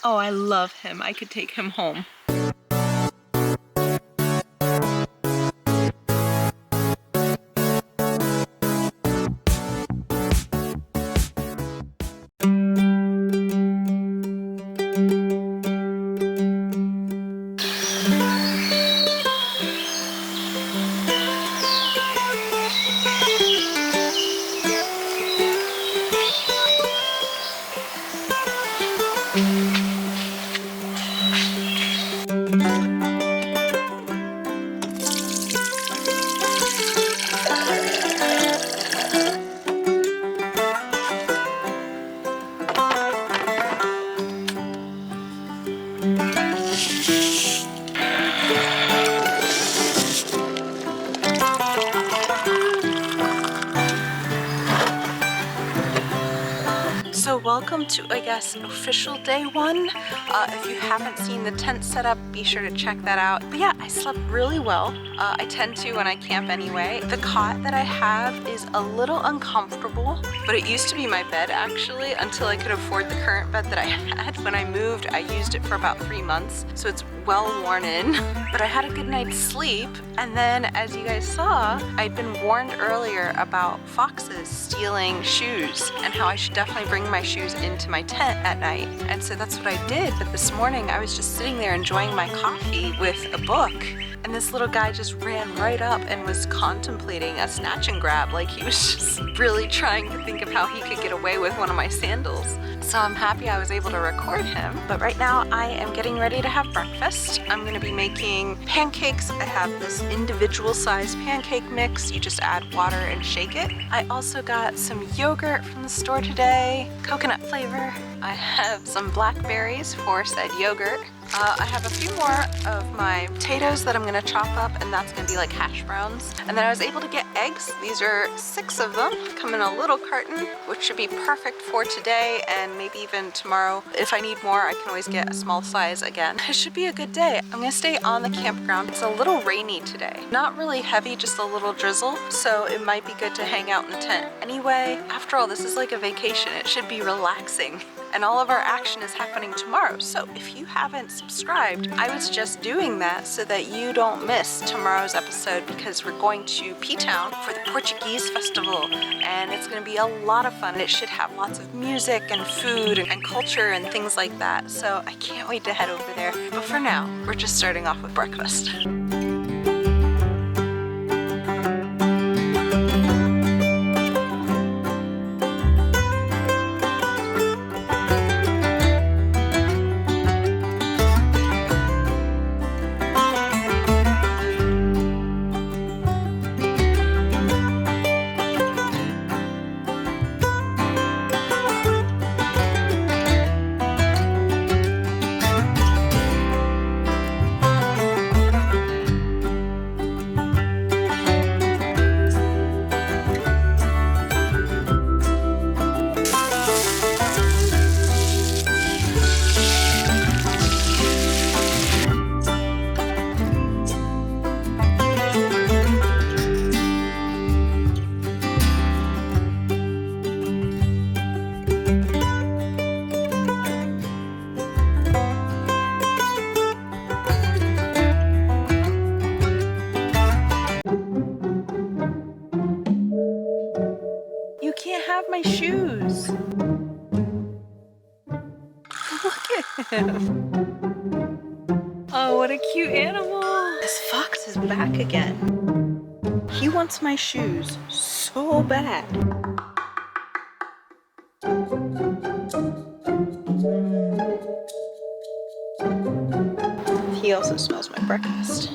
Oh, I love him. I could take him home. So welcome to, I guess, official day one. If you haven't seen the tent setup, be sure to check that out. But yeah, I slept really well. I tend to when I camp anyway. The cot that I have is a little uncomfortable, but it used to be my bed actually until I could afford the current bed that I had. When I moved, I used it for about 3 months, so it's well worn in. But I had a good night's sleep, and then as you guys saw, I'd been warned earlier about foxes stealing shoes and how I should definitely bring my shoes into my tent at night. And so that's what I did. But this morning I was just sitting there enjoying my coffee with a book, and this little guy just ran right up and was contemplating a snatch and grab, like he was just really trying to think of how he could get away with one of my sandals. So I'm happy I was able to record him. But right now I am getting ready to have breakfast. I'm gonna be making pancakes. I have this individual sized pancake mix. You just add water and shake it. I also got some yogurt from the store today, coconut flavor. I have some blackberries for said yogurt. I have a few more of my potatoes that I'm gonna chop up, and that's gonna be like hash browns. And then I was able to get eggs. These are 6 of them, come in a little carton, which should be perfect for today and maybe even tomorrow. If I need more, I can always get a small size again. It should be a good day. I'm gonna stay on the campground. It's a little rainy today. Not really heavy, just a little drizzle, so it might be good to hang out in the tent. Anyway, after all, this is like a vacation. It should be relaxing. And all of our action is happening tomorrow. So if you haven't subscribed, I was just doing that so that you don't miss tomorrow's episode, because we're going to P-Town for the Portuguese festival, and it's gonna be a lot of fun. It should have lots of music and food and culture and things like that. So I can't wait to head over there. But for now, we're just starting off with breakfast. You can't have my shoes. Look at him. Oh, what a cute animal. This fox is back again. He wants my shoes so bad. He also smells my breakfast.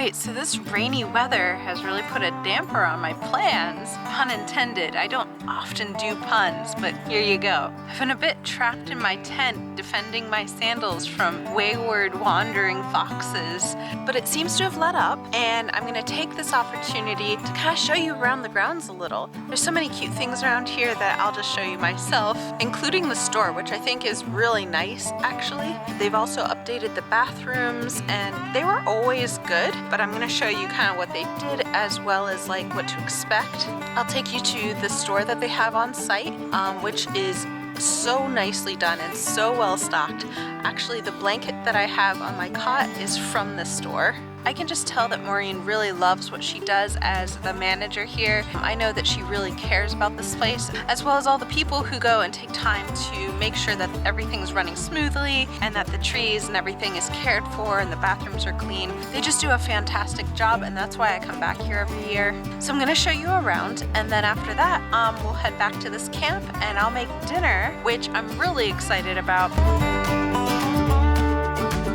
Alright, so this rainy weather has really put a damper on my plans. Pun intended. I don't often do puns, but here you go. I've been a bit trapped in my tent defending my sandals from wayward wandering foxes, but it seems to have let up, and I'm gonna take this opportunity to kind of show you around the grounds a little. There's so many cute things around here that I'll just show you myself, including the store, which I think is really nice actually. They've also updated the bathrooms, and they were always good, but I'm gonna show you kind of what they did as well as like what to expect. I'll take you to the store that they have on site, which is so nicely done and so well stocked. Actually, the blanket that I have on my cot is from the store. I can just tell that Maureen really loves what she does as the manager here. I know that she really cares about this place, as well as all the people who go and take time to make sure that everything's running smoothly and that the trees and everything is cared for and the bathrooms are clean. They just do a fantastic job, and that's why I come back here every year. So I'm gonna show you around, and then after that, we'll head back to this camp and I'll make dinner, which I'm really excited about.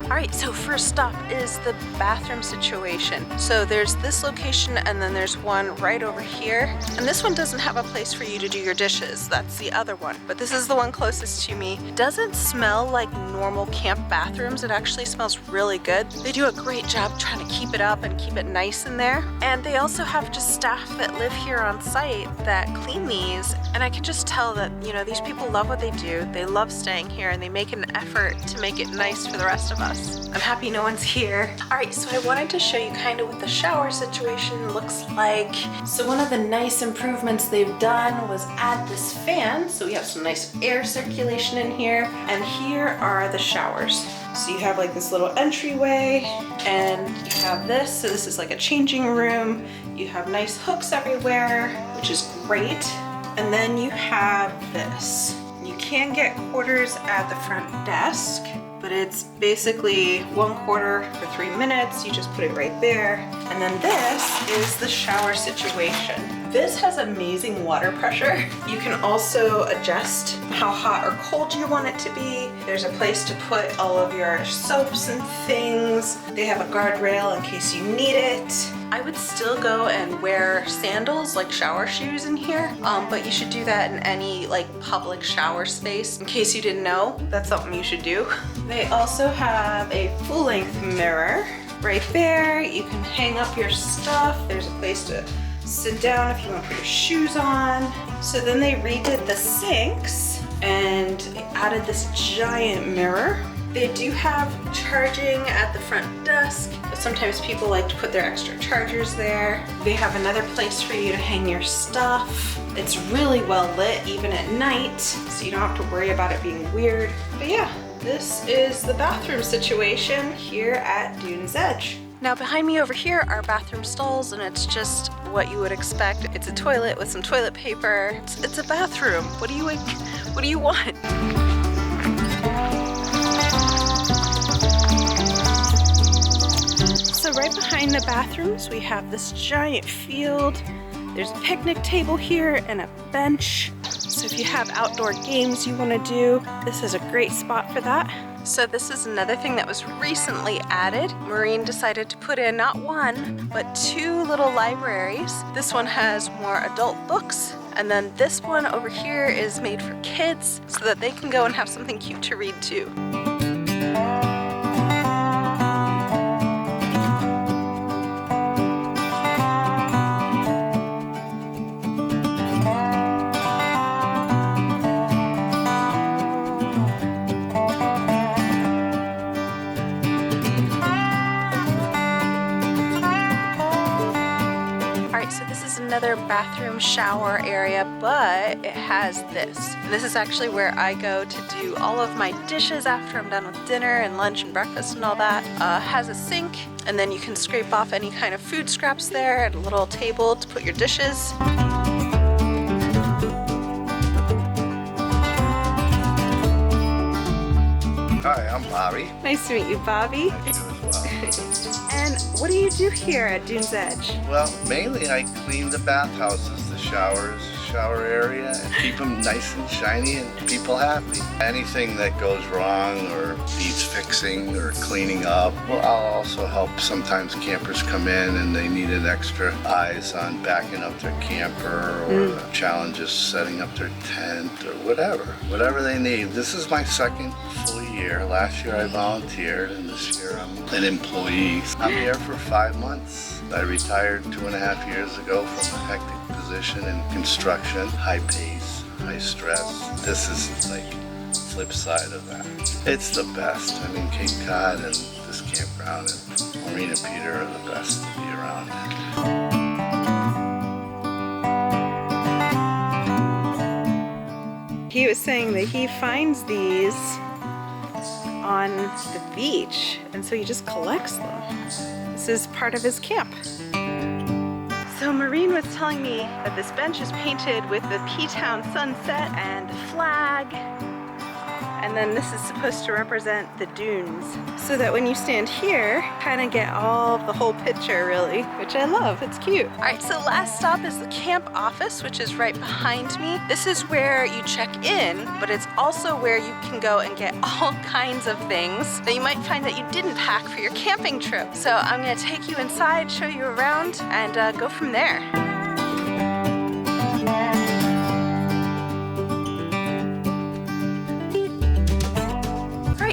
Alright, so first stop is the bathroom situation. So there's this location and then there's one right over here. And this one doesn't have a place for you to do your dishes. That's the other one. But this is the one closest to me. Doesn't smell like normal camp bathrooms. It actually smells really good. They do a great job trying to keep it up and keep it nice in there. And they also have just staff that live here on site that clean these. And I can just tell that, you know, these people love what they do. They love staying here and they make an effort to make it nice for the rest of us. I'm happy no one's here. All right, so I wanted to show you kind of what the shower situation looks like. So one of the nice improvements they've done was add this fan. So we have some nice air circulation in here. And here are the showers. So you have like this little entryway and you have this. So this is like a changing room. You have nice hooks everywhere, which is great. And then you have this. You can get quarters at the front desk, but it's basically 1 quarter for 3 minutes. You just put it right there. And then this is the shower situation. This has amazing water pressure. You can also adjust how hot or cold you want it to be. There's a place to put all of your soaps and things. They have a guardrail in case you need it. I would still go and wear sandals, like shower shoes in here, but you should do that in any like public shower space. In case you didn't know, that's something you should do. They also have a full-length mirror right there. You can hang up your stuff. There's a place to sit down if you want to put your shoes on. So then they redid the sinks and added this giant mirror. They do have charging at the front desk, but sometimes people like to put their extra chargers there. They have another place for you to hang your stuff. It's really well lit even at night, so you don't have to worry about it being weird. But yeah, this is the bathroom situation here at Dune's Edge. Now behind me over here are bathroom stalls, and it's just what you would expect. It's a toilet with some toilet paper. It's a bathroom. What do you want? So right behind the bathrooms, we have this giant field. There's a picnic table here and a bench. So if you have outdoor games you want to do, this is a great spot for that. So this is another thing that was recently added. Maureen decided to put in not 1, but 2 little libraries. This one has more adult books, and then this one over here is made for kids so that they can go and have something cute to read too. Another bathroom shower area, but it has this. And this is actually where I go to do all of my dishes after I'm done with dinner and lunch and breakfast and all that. Has a sink, and then you can scrape off any kind of food scraps there, and a little table to put your dishes. Hi, I'm Bobby. Nice to meet you, Bobby. Nice to meet you as well. And what do you do here at Dune's Edge? Well, mainly I clean the bathhouses, the showers, shower area, and keep them nice and shiny and people happy. Anything that goes wrong or needs fixing or cleaning up, well, I'll also help. Sometimes campers come in and they need an extra eyes on backing up their camper or challenges setting up their tent or whatever they need. This is my second full year. Last year I volunteered and this year I'm an employee. I'm here for 5 months. I retired 2.5 years ago from a hectic position in construction, high pace, high stress. This is like flip side of that. It's the best. I mean, Cape Cod and this campground and Marina Peter are the best to be around. He was saying that he finds these on the beach, and so he just collects them. This is part of his camp. So Maureen was telling me that this bench is painted with the P-Town sunset and the flag. And then this is supposed to represent the dunes. So that when you stand here, kind of get all of the whole picture really, which I love, it's cute. All right, so last stop is the camp office, which is right behind me. This is where you check in, but it's also where you can go and get all kinds of things that you might find that you didn't pack for your camping trip. So I'm gonna take you inside, show you around, and go from there.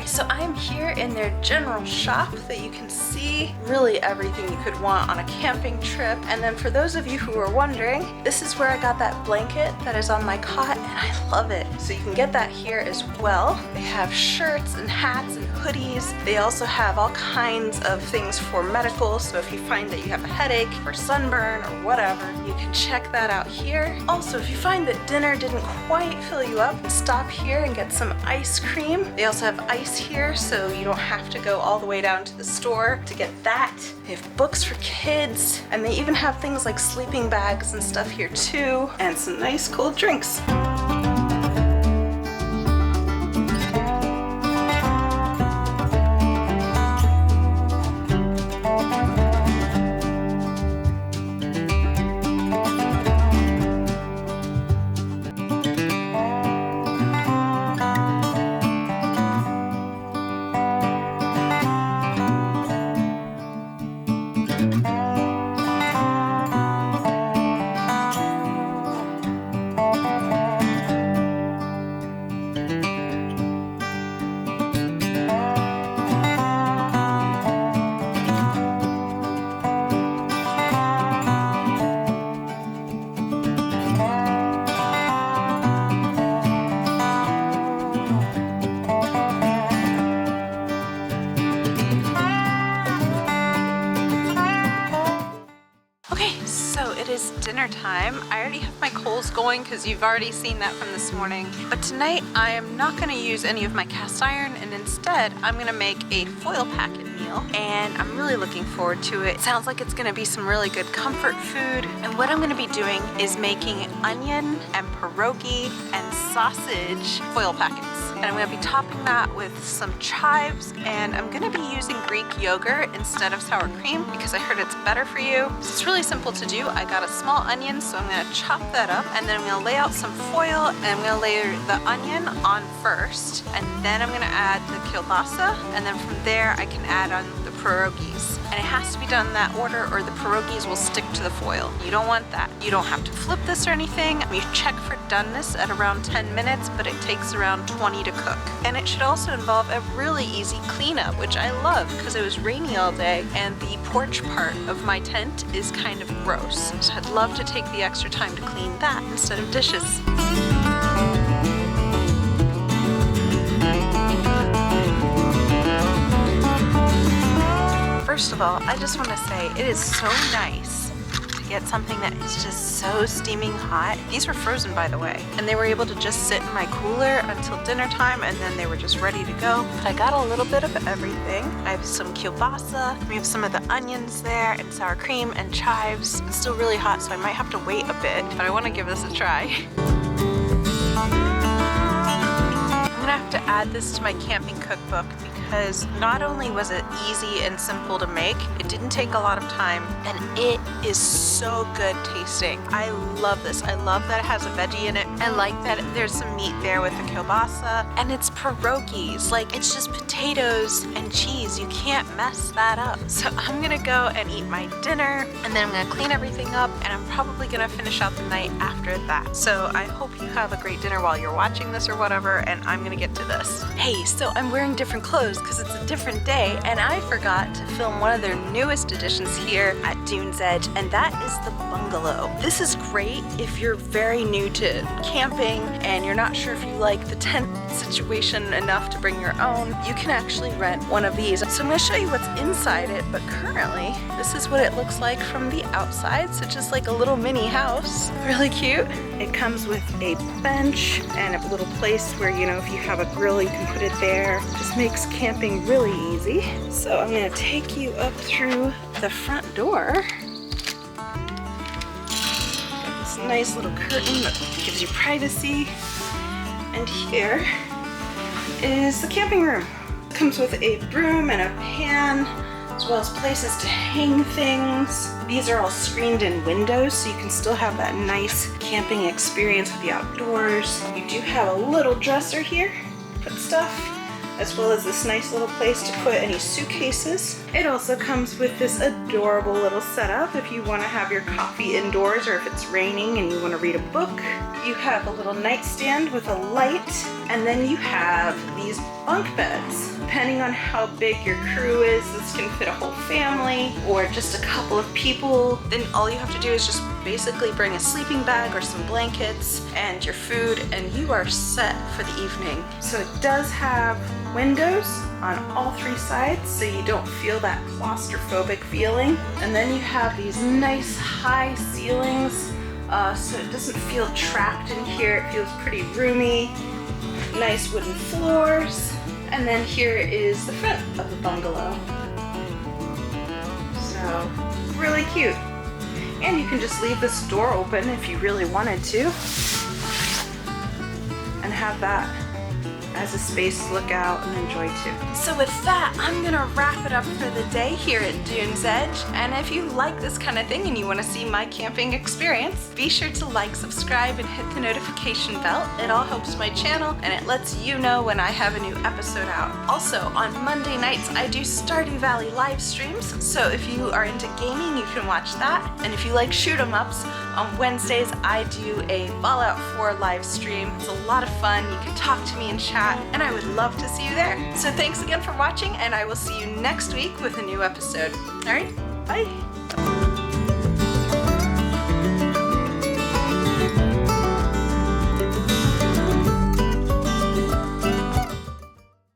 So I'm here in their general shop that you can see really everything you could want on a camping trip. And then for those of you who are wondering, this is where I got that blanket that is on my cot and I love it. So you can get that here as well. They have shirts and hats and hoodies. They also have all kinds of things for medical. So if you find that you have a headache or sunburn or whatever, you can check that out here. Also, if you find that dinner didn't quite fill you up, stop here and get some ice cream. They also have ice here, so you don't have to go all the way down to the store to get that. They have books for kids, and they even have things like sleeping bags and stuff here too, and some nice cold drinks. Dinner time. I already have my coals going because you've already seen that from this morning. But tonight I am not going to use any of my cast iron, and instead I'm going to make a foil packet meal, and I'm really looking forward to it. It sounds like it's going to be some really good comfort food. And what I'm going to be doing is making onion and pierogi and sausage foil packets. And I'm going to be topping that with some chives, and I'm going to be using Greek yogurt instead of sour cream because I heard it's better for you. So it's really simple to do. I got a small onion, so I'm going to chop that up, and then I'm going to lay out some foil, and I'm going to layer the onion on first, and then I'm going to add the kielbasa, and then from there I can add on the pierogies. And it has to be done in that order or the pierogies will stick to the foil. You don't want that. You don't have to flip this or anything. You check for doneness at around 10 minutes, but it takes around 20 to cook. And it should also involve a really easy cleanup, which I love because it was rainy all day and the porch part of my tent is kind of gross. So I'd love to take the extra time to clean that instead of dishes. First of all, I just want to say it is so nice to get something that is just so steaming hot. These were frozen, by the way, and they were able to just sit in my cooler until dinner time, and then they were just ready to go. But I got a little bit of everything. I have some kielbasa, we have some of the onions there, and sour cream and chives. It's still really hot, so I might have to wait a bit, but I want to give this a try. I'm gonna have to add this to my camping cookbook because because not only was it easy and simple to make, it didn't take a lot of time, and it is so good tasting. I love this. I love that it has a veggie in it. I like that there's some meat there with the kielbasa, and it's pierogies. Like, it's just potatoes and cheese. You can't mess that up. So I'm gonna go and eat my dinner, and then I'm gonna clean everything up, and I'm probably gonna finish out the night after that. So I hope you have a great dinner while you're watching this or whatever, and I'm gonna get to this. Hey, so I'm wearing different clothes because it's a different day, and I forgot to film one of their newest additions here at Dune's Edge, and that is the bungalow. This is great if you're very new to camping and you're not sure if you like the tent situation enough to bring your own. You can actually rent one of these. So I'm gonna show you what's inside it, but currently this is what it looks like from the outside. So just like a little mini house. Really cute. It comes with a bench and a little place where, you know, if you have a grill, you can put it there. Just makes camping really easy. So I'm gonna take you up through the front door. Got this nice little curtain that gives you privacy. And here is the camping room. It comes with a broom and a pan, as well as places to hang things. These are all screened in windows, so you can still have that nice camping experience with the outdoors. You do have a little dresser here to put stuff, as well as this nice little place to put any suitcases. It also comes with this adorable little setup if you want to have your coffee indoors or if it's raining and you want to read a book. You have a little nightstand with a light, and then you have these bunk beds. Depending on how big your crew is, this can fit a whole family or just a couple of people. Then all you have to do is just basically bring a sleeping bag or some blankets and your food, and you are set for the evening. So it does have windows on all three sides so you don't feel that claustrophobic feeling. And then you have these nice high ceilings so it doesn't feel trapped in here. It feels pretty roomy. Nice wooden floors. And then here is the front of the bungalow. So really cute. And you can just leave this door open if you really wanted to and have that as a space to look out and enjoy too. So with that, I'm gonna wrap it up for the day here at Dune's Edge. And if you like this kind of thing and you wanna see my camping experience, be sure to like, subscribe, and hit the notification bell. It all helps my channel and it lets you know when I have a new episode out. Also, on Monday nights, I do Stardew Valley live streams. So if you are into gaming, you can watch that. And if you like shoot 'em ups, on Wednesdays, I do a Fallout 4 live stream. It's a lot of fun. You can talk to me and chat, and I would love to see you there. So thanks again for watching, and I will see you next week with a new episode. All right, bye.